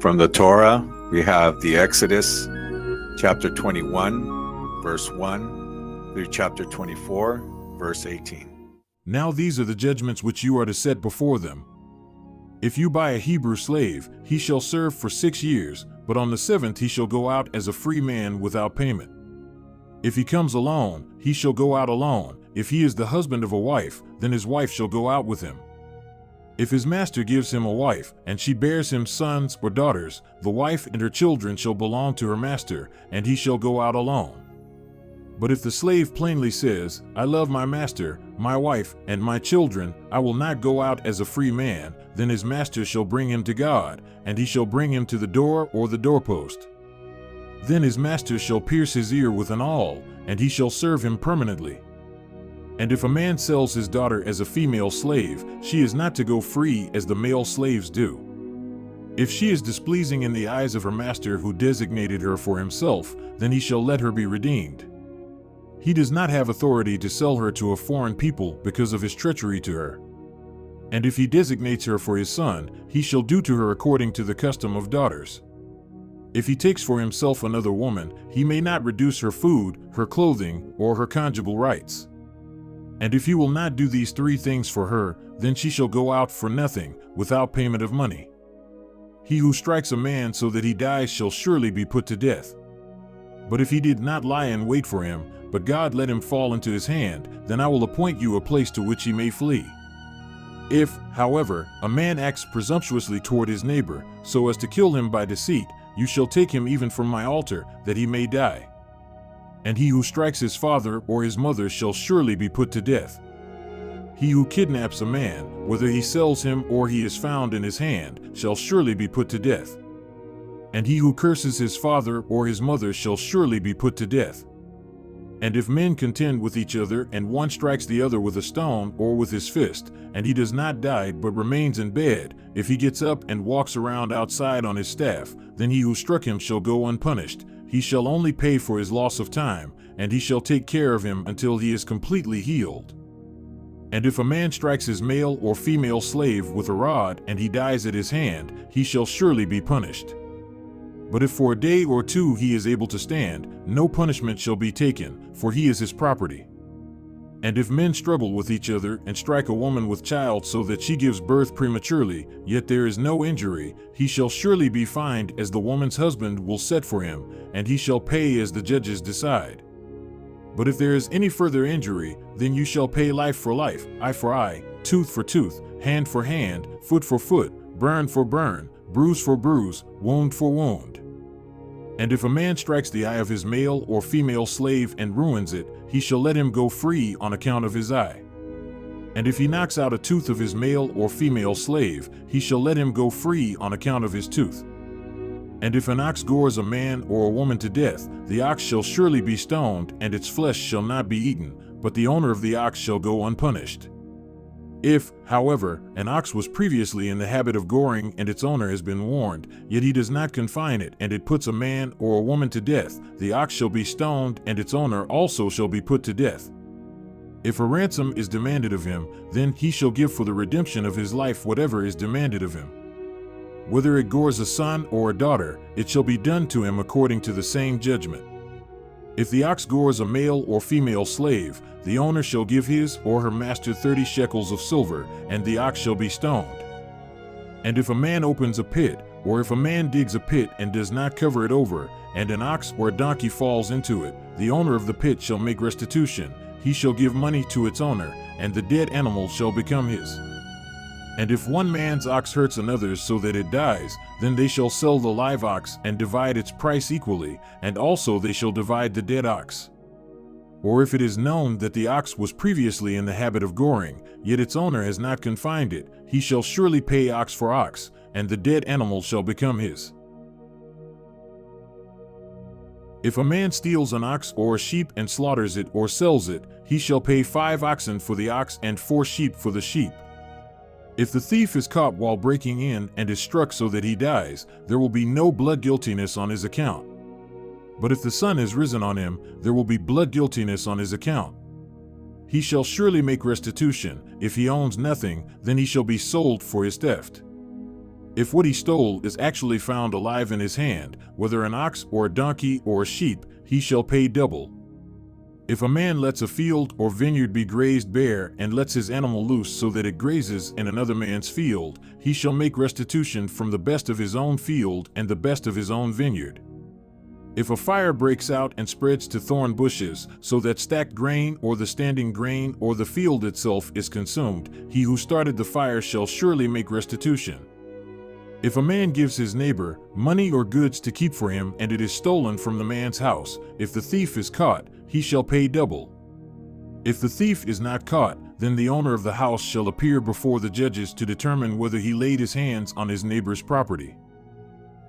From the Torah, we have the Exodus, chapter 21, verse 1, through chapter 24, verse 18. Now these are the judgments which you are to set before them. If you buy a Hebrew slave, he shall serve for 6 years, but on the 7th he shall go out as a free man without payment. If he comes alone, he shall go out alone. If he is the husband of a wife, then his wife shall go out with him. If his master gives him a wife, and she bears him sons or daughters, the wife and her children shall belong to her master, and he shall go out alone. But if the slave plainly says, I love my master, my wife, and my children, I will not go out as a free man, then his master shall bring him to God, and he shall bring him to the door or the doorpost. Then his master shall pierce his ear with an awl, and he shall serve him permanently. And if a man sells his daughter as a female slave, she is not to go free as the male slaves do. If she is displeasing in the eyes of her master who designated her for himself, then he shall let her be redeemed. He does not have authority to sell her to a foreign people because of his treachery to her. And if he designates her for his son, he shall do to her according to the custom of daughters. If he takes for himself another woman, he may not reduce her food, her clothing, or her conjugal rights. And if he will not do these 3 things for her, then she shall go out for nothing, without payment of money. He who strikes a man so that he dies shall surely be put to death. But if he did not lie in wait for him, but God let him fall into his hand, then I will appoint you a place to which he may flee. If, however, a man acts presumptuously toward his neighbor, so as to kill him by deceit, you shall take him even from my altar, that he may die. And he who strikes his father or his mother shall surely be put to death. He who kidnaps a man, whether he sells him or he is found in his hand, shall surely be put to death. And he who curses his father or his mother shall surely be put to death. And if men contend with each other, and one strikes the other with a stone or with his fist, and he does not die but remains in bed, if he gets up and walks around outside on his staff, then he who struck him shall go unpunished. He shall only pay for his loss of time, and he shall take care of him until he is completely healed. And if a man strikes his male or female slave with a rod, and he dies at his hand, he shall surely be punished. But if for a day or 2 he is able to stand, no punishment shall be taken, for he is his property. And if men struggle with each other and strike a woman with child so that she gives birth prematurely, yet there is no injury, he shall surely be fined as the woman's husband will set for him, and he shall pay as the judges decide. But if there is any further injury, then you shall pay life for life, eye for eye, tooth for tooth, hand for hand, foot for foot, burn for burn, bruise for bruise, wound for wound. And if a man strikes the eye of his male or female slave and ruins it, he shall let him go free on account of his eye. And if he knocks out a tooth of his male or female slave, he shall let him go free on account of his tooth. And if an ox gores a man or a woman to death, the ox shall surely be stoned, and its flesh shall not be eaten, but the owner of the ox shall go unpunished. If, however, an ox was previously in the habit of goring and its owner has been warned, yet he does not confine it, and it puts a man or a woman to death, the ox shall be stoned, and its owner also shall be put to death. If a ransom is demanded of him, then he shall give for the redemption of his life whatever is demanded of him. Whether it gores a son or a daughter, it shall be done to him according to the same judgment. If the ox gores a male or female slave, the owner shall give his or her master 30 shekels of silver, and the ox shall be stoned. And if a man opens a pit, or if a man digs a pit and does not cover it over, and an ox or a donkey falls into it, the owner of the pit shall make restitution. He shall give money to its owner, and the dead animal shall become his. And if one man's ox hurts another's so that it dies, then they shall sell the live ox and divide its price equally, and also they shall divide the dead ox. Or if it is known that the ox was previously in the habit of goring, yet its owner has not confined it, he shall surely pay ox for ox, and the dead animal shall become his. If a man steals an ox or a sheep and slaughters it or sells it, he shall pay 5 oxen for the ox and 4 sheep for the sheep. If the thief is caught while breaking in and is struck so that he dies, there will be no blood guiltiness on his account. But if the sun has risen on him, there will be blood guiltiness on his account. He shall surely make restitution. If he owns nothing, then he shall be sold for his theft. If what he stole is actually found alive in his hand, whether an ox or a donkey or a sheep, he shall pay double. If a man lets a field or vineyard be grazed bare and lets his animal loose so that it grazes in another man's field, he shall make restitution from the best of his own field and the best of his own vineyard. If a fire breaks out and spreads to thorn bushes, so that stacked grain or the standing grain or the field itself is consumed, he who started the fire shall surely make restitution. If a man gives his neighbor money or goods to keep for him, and it is stolen from the man's house, if the thief is caught, he shall pay double. If the thief is not caught, then the owner of the house shall appear before the judges to determine whether he laid his hands on his neighbor's property.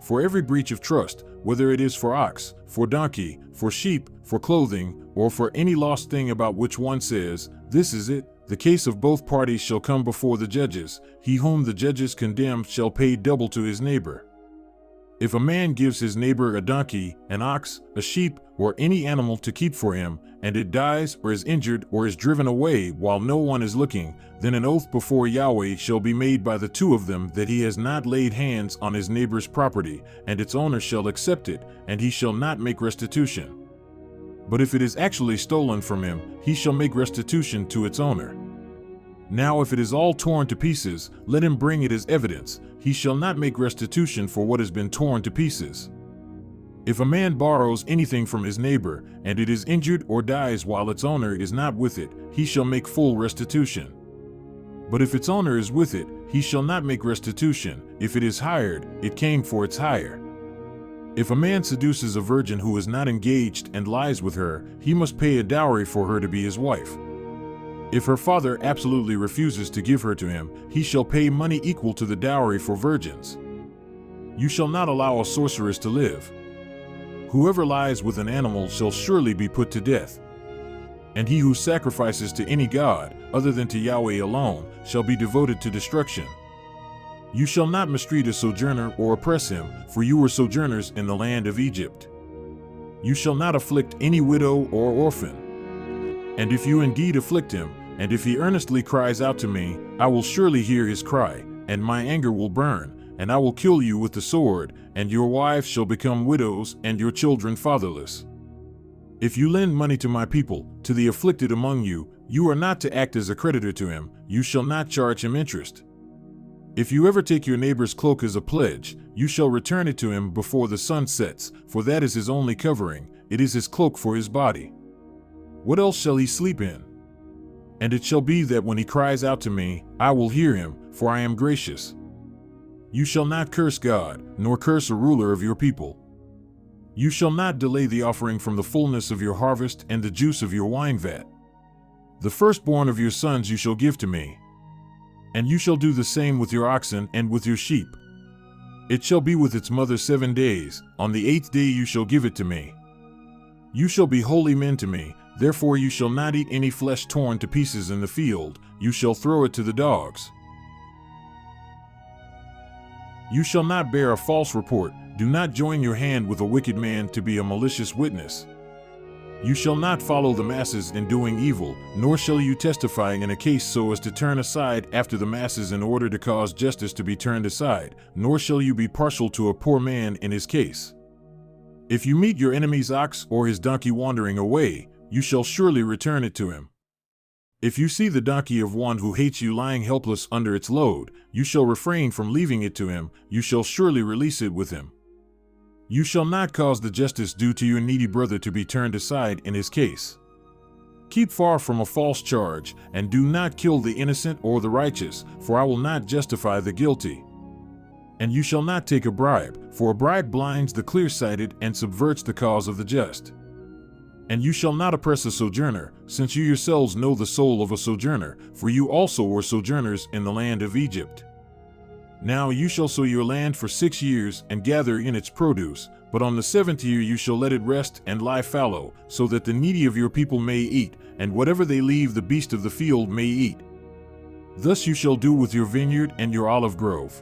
For every breach of trust, whether it is for ox, for donkey, for sheep, for clothing, or for any lost thing about which one says, "This is it," the case of both parties shall come before the judges. He whom the judges condemn shall pay double to his neighbor. If a man gives his neighbor a donkey, an ox, a sheep, or any animal to keep for him, and it dies or is injured or is driven away while no one is looking, then an oath before Yahweh shall be made by the two of them that he has not laid hands on his neighbor's property, and its owner shall accept it, and he shall not make restitution. But if it is actually stolen from him, he shall make restitution to its owner. Now if it is all torn to pieces, let him bring it as evidence. He shall not make restitution for what has been torn to pieces. If a man borrows anything from his neighbor, and it is injured or dies while its owner is not with it, he shall make full restitution. But if its owner is with it, he shall not make restitution. If it is hired, it came for its hire. If a man seduces a virgin who is not engaged and lies with her, he must pay a dowry for her to be his wife. If her father absolutely refuses to give her to him, he shall pay money equal to the dowry for virgins. You shall not allow a sorceress to live. Whoever lies with an animal shall surely be put to death. And he who sacrifices to any god, other than to Yahweh alone, shall be devoted to destruction. You shall not mistreat a sojourner or oppress him, for you were sojourners in the land of Egypt. You shall not afflict any widow or orphan. And if you indeed afflict him, and if he earnestly cries out to me, I will surely hear his cry, and my anger will burn, and I will kill you with the sword, and your wives shall become widows, and your children fatherless. If you lend money to my people, to the afflicted among you, you are not to act as a creditor to him, you shall not charge him interest. If you ever take your neighbor's cloak as a pledge, you shall return it to him before the sun sets, for that is his only covering, it is his cloak for his body. What else shall he sleep in? And it shall be that when he cries out to me, I will hear him, for I am gracious. You shall not curse God, nor curse a ruler of your people. You shall not delay the offering from the fullness of your harvest and the juice of your wine vat. The firstborn of your sons you shall give to me. And you shall do the same with your oxen and with your sheep. It shall be with its mother 7 days, on the 8th day you shall give it to me. You shall be holy men to me, therefore you shall not eat any flesh torn to pieces in the field, you shall throw it to the dogs. You shall not bear a false report, do not join your hand with a wicked man to be a malicious witness. You shall not follow the masses in doing evil, nor shall you testify in a case so as to turn aside after the masses in order to cause justice to be turned aside, nor shall you be partial to a poor man in his case. If you meet your enemy's ox or his donkey wandering away, you shall surely return it to him. If you see the donkey of one who hates you lying helpless under its load, you shall refrain from leaving it to him, you shall surely release it with him. You shall not cause the justice due to your needy brother to be turned aside in his case. Keep far from a false charge, and do not kill the innocent or the righteous, for I will not justify the guilty. And you shall not take a bribe, for a bribe blinds the clear-sighted and subverts the cause of the just. And you shall not oppress a sojourner, since you yourselves know the soul of a sojourner, for you also were sojourners in the land of Egypt. Now you shall sow your land for 6 years and gather in its produce, but on the 7th year you shall let it rest and lie fallow, so that the needy of your people may eat, and whatever they leave the beast of the field may eat. Thus you shall do with your vineyard and your olive grove.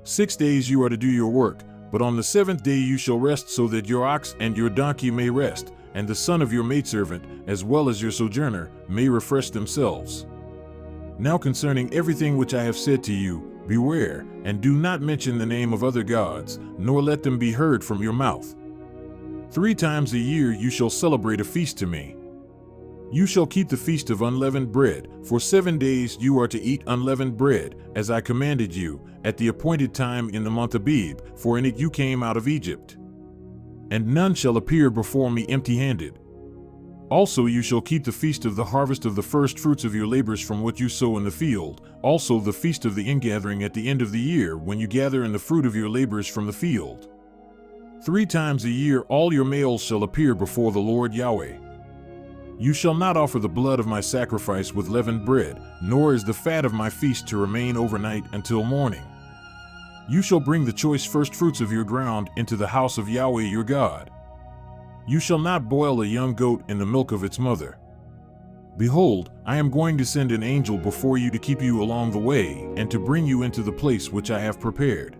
6 days you are to do your work, but on the 7th day you shall rest, so that your ox and your donkey may rest, and the son of your maidservant, as well as your sojourner, may refresh themselves. Now concerning everything which I have said to you, Beware, and do not mention the name of other gods, nor let them be heard from your mouth. 3 times a year you shall celebrate a feast to me. You shall keep the feast of unleavened bread. For 7 days you are to eat unleavened bread, as I commanded you, at the appointed time in the month Abib, for in it you came out of Egypt. And none shall appear before me empty-handed. Also you shall keep the feast of the harvest of the first fruits of your labors from what you sow in the field, also the feast of the ingathering at the end of the year, when you gather in the fruit of your labors from the field. 3 times a year all your males shall appear before the Lord Yahweh. You shall not offer the blood of my sacrifice with leavened bread, nor is the fat of my feast to remain overnight until morning. You shall bring the choice first fruits of your ground into the house of Yahweh your God. You shall not boil a young goat in the milk of its mother. Behold, I am going to send an angel before you to keep you along the way, and to bring you into the place which I have prepared.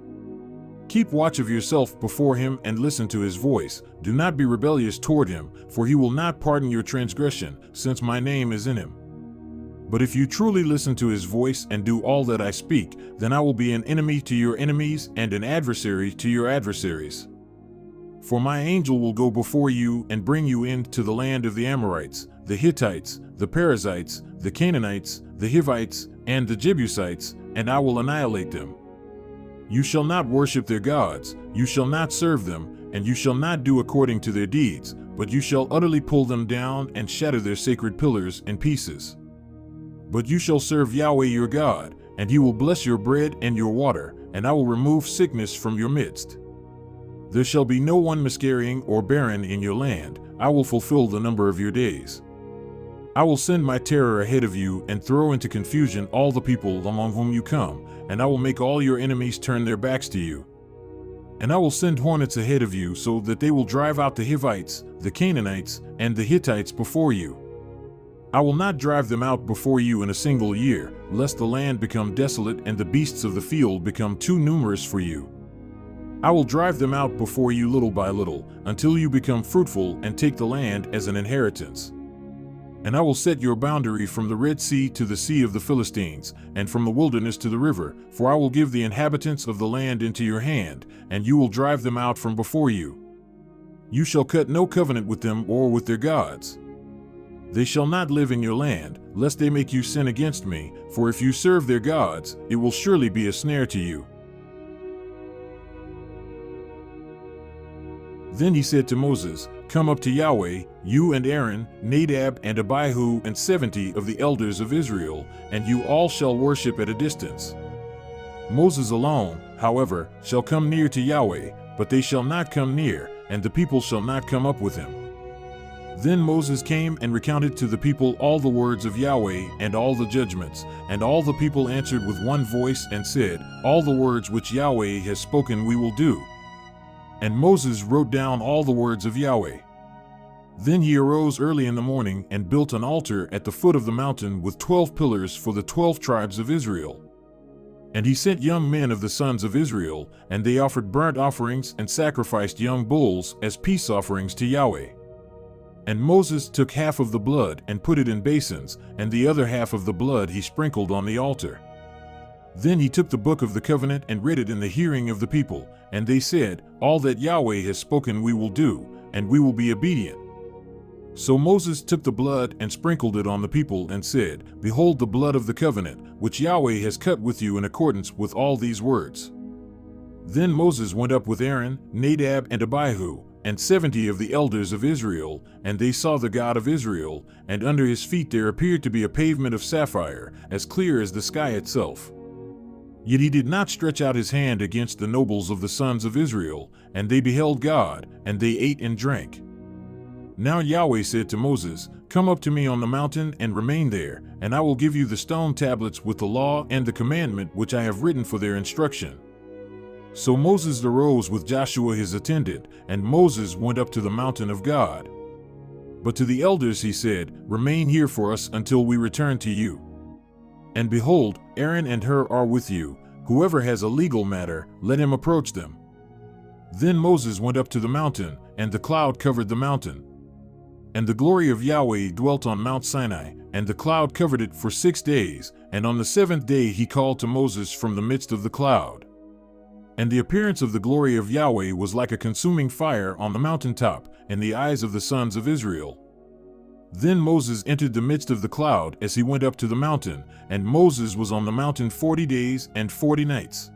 Keep watch of yourself before him and listen to his voice. Do not be rebellious toward him, for he will not pardon your transgression, since my name is in him. But if you truly listen to his voice and do all that I speak, then I will be an enemy to your enemies and an adversary to your adversaries. For my angel will go before you and bring you into the land of the Amorites, the Hittites, the Perizzites, the Canaanites, the Hivites, and the Jebusites, and I will annihilate them. You shall not worship their gods, you shall not serve them, and you shall not do according to their deeds, but you shall utterly pull them down and shatter their sacred pillars in pieces. But you shall serve Yahweh your God, and he will bless your bread and your water, and I will remove sickness from your midst. There shall be no one miscarrying or barren in your land. I will fulfill the number of your days. I will send my terror ahead of you and throw into confusion all the people among whom you come, and I will make all your enemies turn their backs to you. And I will send hornets ahead of you so that they will drive out the Hivites, the Canaanites, and the Hittites before you. I will not drive them out before you in a single year, lest the land become desolate and the beasts of the field become too numerous for you. I will drive them out before you little by little, until you become fruitful and take the land as an inheritance. And I will set your boundary from the Red Sea to the Sea of the Philistines, and from the wilderness to the river, for I will give the inhabitants of the land into your hand, and you will drive them out from before you. You shall cut no covenant with them or with their gods. They shall not live in your land, lest they make you sin against me, for if you serve their gods, it will surely be a snare to you. Then he said to Moses, Come up to Yahweh, you and Aaron, Nadab and Abihu and 70 of the elders of Israel, and you all shall worship at a distance. Moses alone, however, shall come near to Yahweh, but they shall not come near, and the people shall not come up with him. Then Moses came and recounted to the people all the words of Yahweh and all the judgments, and all the people answered with one voice and said, All the words which Yahweh has spoken we will do. And Moses wrote down all the words of Yahweh. Then he arose early in the morning and built an altar at the foot of the mountain with 12 pillars for the 12 tribes of Israel. And he sent young men of the sons of Israel, and they offered burnt offerings and sacrificed young bulls as peace offerings to Yahweh. And Moses took half of the blood and put it in basins, and the other half of the blood he sprinkled on the altar. Then he took the book of the covenant and read it in the hearing of the people, and they said, All that Yahweh has spoken we will do, and we will be obedient. So Moses took the blood and sprinkled it on the people and said, Behold the blood of the covenant, which Yahweh has cut with you in accordance with all these words. Then Moses went up with Aaron, Nadab and Abihu, and 70 of the elders of Israel, and they saw the God of Israel, and under his feet there appeared to be a pavement of sapphire, as clear as the sky itself. Yet he did not stretch out his hand against the nobles of the sons of Israel, and they beheld God, and they ate and drank. Now Yahweh said to Moses, Come up to me on the mountain and remain there, and I will give you the stone tablets with the law and the commandment which I have written for their instruction. So Moses arose with Joshua his attendant, and Moses went up to the mountain of God. But to the elders he said, Remain here for us until we return to you. And behold, Aaron and Hur are with you. Whoever has a legal matter, let him approach them. Then Moses went up to the mountain, and the cloud covered the mountain. And the glory of Yahweh dwelt on Mount Sinai, And the cloud covered it for 6 days, and on the 7th day he called to Moses from the midst of the cloud. And the appearance of the glory of Yahweh was like a consuming fire on the mountaintop, in the eyes of the sons of Israel. Then Moses entered the midst of the cloud as he went up to the mountain, and Moses was on the mountain 40 days and 40 nights.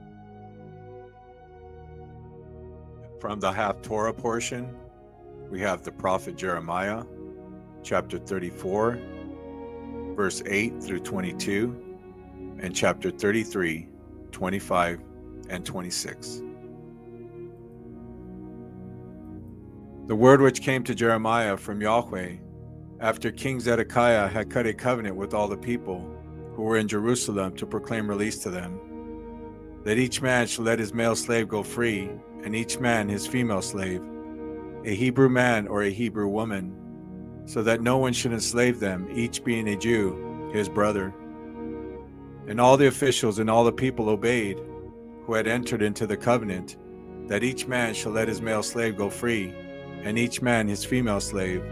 From the Haftorah portion, we have the prophet Jeremiah, chapter 34, verse 8 through 22, and chapter 33, 25 and 26. The word which came to Jeremiah from Yahweh, after King Zedekiah had cut a covenant with all the people who were in Jerusalem to proclaim release to them, that each man should let his male slave go free, and each man his female slave, a Hebrew man or a Hebrew woman, so that no one should enslave them, each being a Jew, his brother. And all the officials and all the people obeyed, who had entered into the covenant, that each man shall let his male slave go free, and each man his female slave,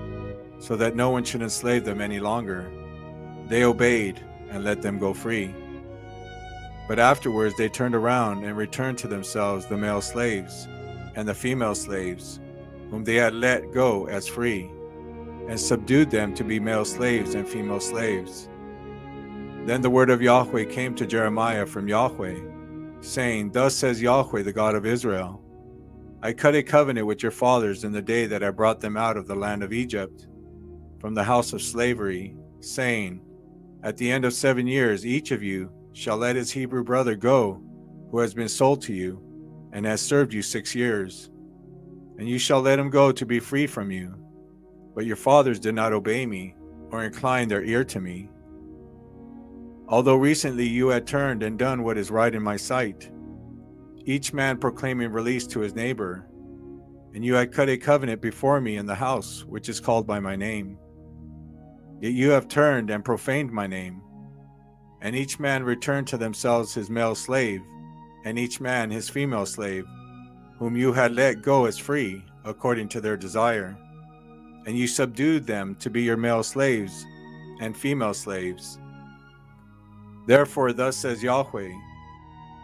so that no one should enslave them any longer. They obeyed and let them go free. But afterwards they turned around and returned to themselves the male slaves and the female slaves, whom they had let go as free, and subdued them to be male slaves and female slaves. Then the word of Yahweh came to Jeremiah from Yahweh, saying, Thus says Yahweh, the God of Israel, I cut a covenant with your fathers in the day that I brought them out of the land of Egypt, from the house of slavery, saying, At the end of 7 years each of you shall let his Hebrew brother go, who has been sold to you, and has served you 6 years. And you shall let him go to be free from you. But your fathers did not obey me, or incline their ear to me. Although recently you had turned and done what is right in my sight, each man proclaiming release to his neighbor, and you had cut a covenant before me in the house which is called by my name. Yet you have turned and profaned my name, and each man returned to themselves his male slave, and each man his female slave, whom you had let go as free, according to their desire. And you subdued them to be your male slaves and female slaves. Therefore thus says Yahweh,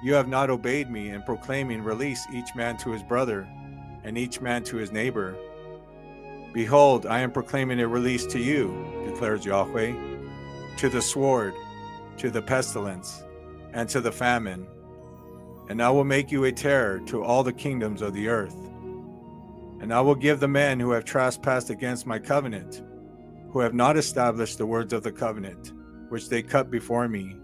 you have not obeyed me in proclaiming release each man to his brother, and each man to his neighbor. Behold, I am proclaiming a release to you, declares Yahweh, to the sword, to the pestilence, and to the famine. And I will make you a terror to all the kingdoms of the earth. And I will give the men who have trespassed against my covenant, who have not established the words of the covenant, which they cut before me,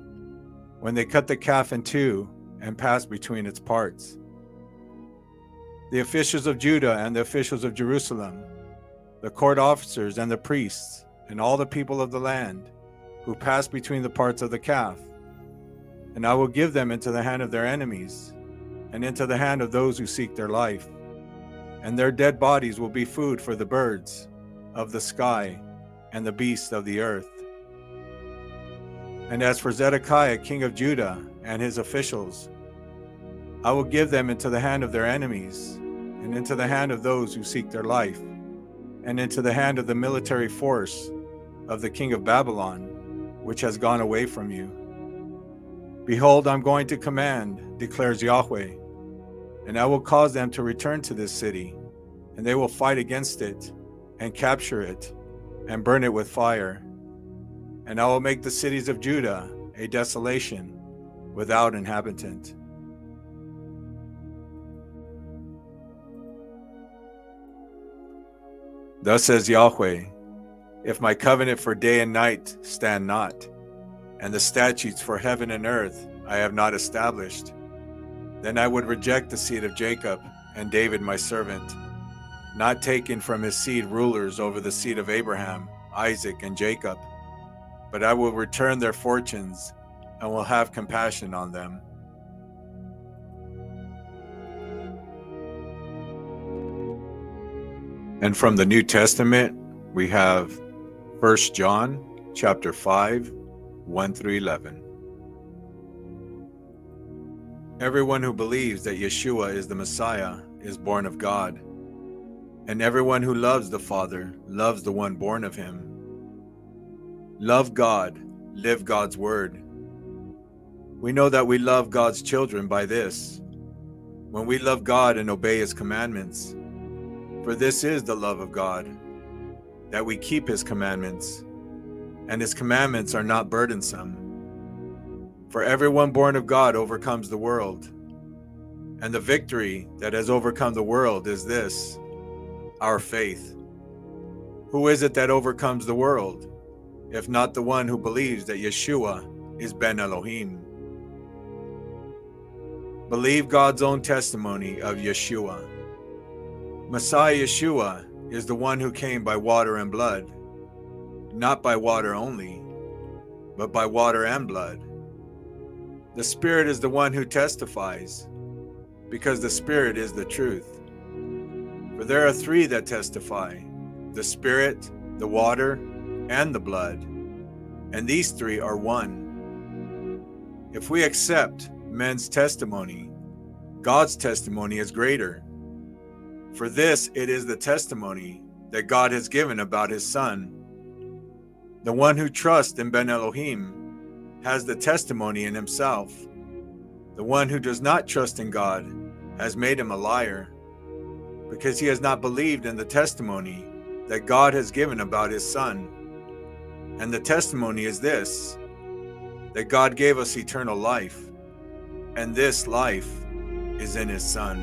when they cut the calf in two and passed between its parts. The officials of Judah and the officials of Jerusalem, the court officers and the priests, and all the people of the land, who passed between the parts of the calf. And I will give them into the hand of their enemies, and into the hand of those who seek their life. And their dead bodies will be food for the birds of the sky and the beasts of the earth. And as for Zedekiah, king of Judah, and his officials, I will give them into the hand of their enemies, and into the hand of those who seek their life, and into the hand of the military force of the king of Babylon, which has gone away from you. Behold, I'm going to command, declares Yahweh, and I will cause them to return to this city, and they will fight against it, and capture it, and burn it with fire. And I will make the cities of Judah a desolation, without inhabitant. Thus says Yahweh, if my covenant for day and night stand not, and the statutes for heaven and earth I have not established, then I would reject the seed of Jacob and David my servant, not taking from his seed rulers over the seed of Abraham, Isaac, and Jacob, but I will return their fortunes and will have compassion on them. And from the New Testament, we have 1 John chapter 5, 1 through 11. Everyone who believes that Yeshua is the Messiah is born of God, and everyone who loves the Father loves the one born of him. Love God, live God's word. We know that we love God's children by this, when we love God and obey his commandments. For this is the love of God, that we keep his commandments, and his commandments are not burdensome. For everyone born of God overcomes the world, and the victory that has overcome the world is this, our faith. Who is it that overcomes the world, if not the one who believes that Yeshua is Ben Elohim? Believe God's own testimony of Yeshua. Messiah Yeshua is the one who came by water and blood, not by water only, but by water and blood. The Spirit is the one who testifies, because the Spirit is the truth. For there are three that testify, the Spirit, the water, and the blood, and these three are one. If we accept men's testimony, God's testimony is greater. For this it is the testimony that God has given about his Son. The one who trusts in Ben Elohim has the testimony in himself. The one who does not trust in God has made him a liar, because he has not believed in the testimony that God has given about his Son. And the testimony is this, that God gave us eternal life, and this life is in his Son.